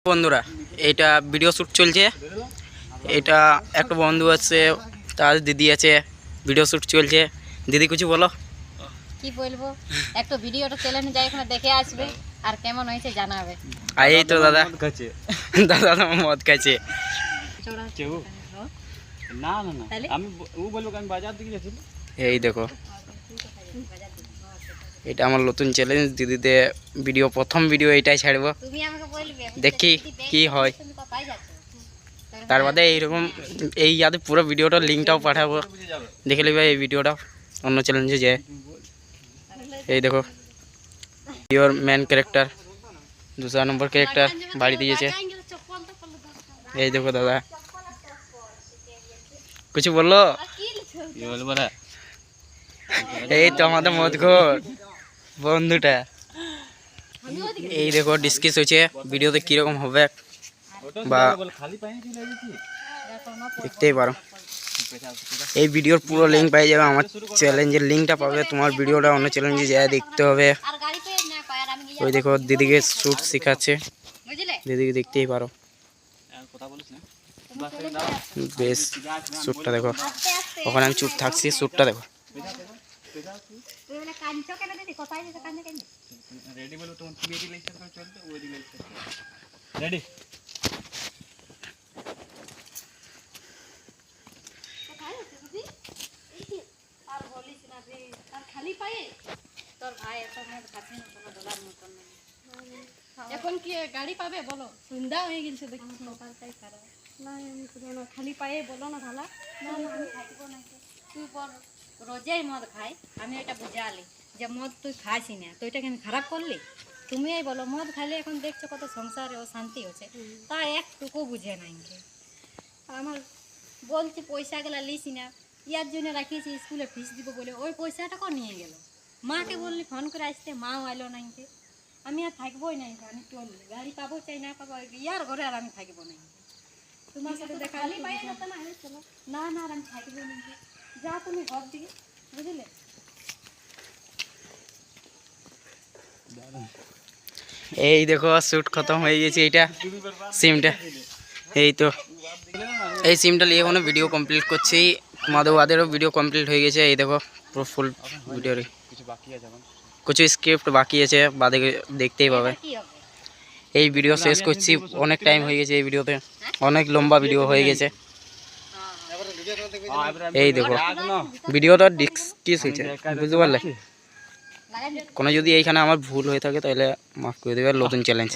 বন্ধুরা এটা video shoot চলছে। এটা একটা বন্ধু আছে, তার দিদি আছে, ভিডিও শ্যুট চলছে। দিদি কিছু বলো। কি বলবো, একটা ভিডিওটা চ্যানেলে যাই এখানে দেখে আসবে আর কেমন হয়েছে জানাবে। আর এই তো দাদা দাদা মদ খাচ্ছে। না না না আমি ও বলবো আমি বাজার দিকে যাচ্ছি। এই দেখো এটা আমার নতুন চ্যালেঞ্জ, দিদিতে ভিডিও প্রথম ভিডিও এটাই ছাড়বো, তুমি আমাকে বলবে দেখি কি হয়। তার বাদে এইরকম এই যাতে পুরো ভিডিওটার লিঙ্কটাও পাঠাবো, দেখে নেবে এই ভিডিওটা অন্য চ্যালেঞ্জে যায়। এই দেখো your main character, 2 number character বাড়ি দিয়েছে। এই দেখো দাদা কিছু বললো। এই তো আমাদের মদঘর বন্ধুটা। এই দেখো ডিসকাস হয়েছে ভিডিওতে কিরকম হবে বা দেখতেই পারো। এই ভিডিওর পুরো লিঙ্ক পাই যাবে, আমার চ্যালেঞ্জের লিঙ্কটা পাবে, তোমার ভিডিওটা অন্য চ্যালেঞ্জে যায় দেখতে হবে। ওই দেখো দিদিকে শ্যুট শেখাচ্ছে, দিদিকে দেখতেই পারো। বেশ শ্যুটটা দেখো, ওখানে আমি চুপ থাকছি, শ্যুটটা দেখো। রেডি এখন কি গাড়ি পাবে বলো, সন্ধ্যা হয়ে গেছে দেখি সকালটাই খারাপ। না আমি খালি পায়ে বলো না ভালা। না আমি খাইব না, তুই বল রোজেই মদ খাই, আমি এটা বুঝালি যে মদ তুই খাইছি না তো এটা কেন খারাপ করলি। তুমি এই বলো মদ খাইলে এখন দেখছো কত সংসারে অশান্তি হচ্ছে, তা একটুকু বুঝে নাই। আমার বলছি পয়সাগুলা লিসি না, ইয়ার জন্য রাখিয়েছি স্কুলে ফিস দিব বলে, ওই পয়সাটাকেও নিয়ে গেল। মাকে বললি ফোন করে আসতে, মাও আইলো নাই। আমি আর থাকবোই নাই, আমি চললে গাড়ি পাবো চাই না পাবো, ইয়ার ঘরে আর আমি থাকবো না। তোমার সাথে দেখা না না আর আমি থাকবো না, যা তুমি ঘর দিকে, বুঝলে। এই দেখো শ্যুট খতম হয়ে গেছে। এইটা সিমটা, এই তো এই সিমটা নিয়ে কোনো ভিডিও কমপ্লিট করছি, মাধবাদেরও ভিডিও কমপ্লিট হয়ে গেছে। এই দেখো পুরো ফুল ভিডিও, কিছু স্ক্রিপ্ট বাকি আছে, বাদে দেখতেই পাবে। এই ভিডিও শেষ করছি, অনেক টাইম হয়ে গেছে, এই ভিডিওতে অনেক লম্বা ভিডিও হয়ে গেছে। এই দেখো ভিডিওটা ডিসকাস হয়েছে, বুঝতে পারলে। কোনো যদি এইখানে আমার ভুল হয়ে থাকে তাহলে মাফ করে দেবে, নতুন চ্যালেঞ্জ।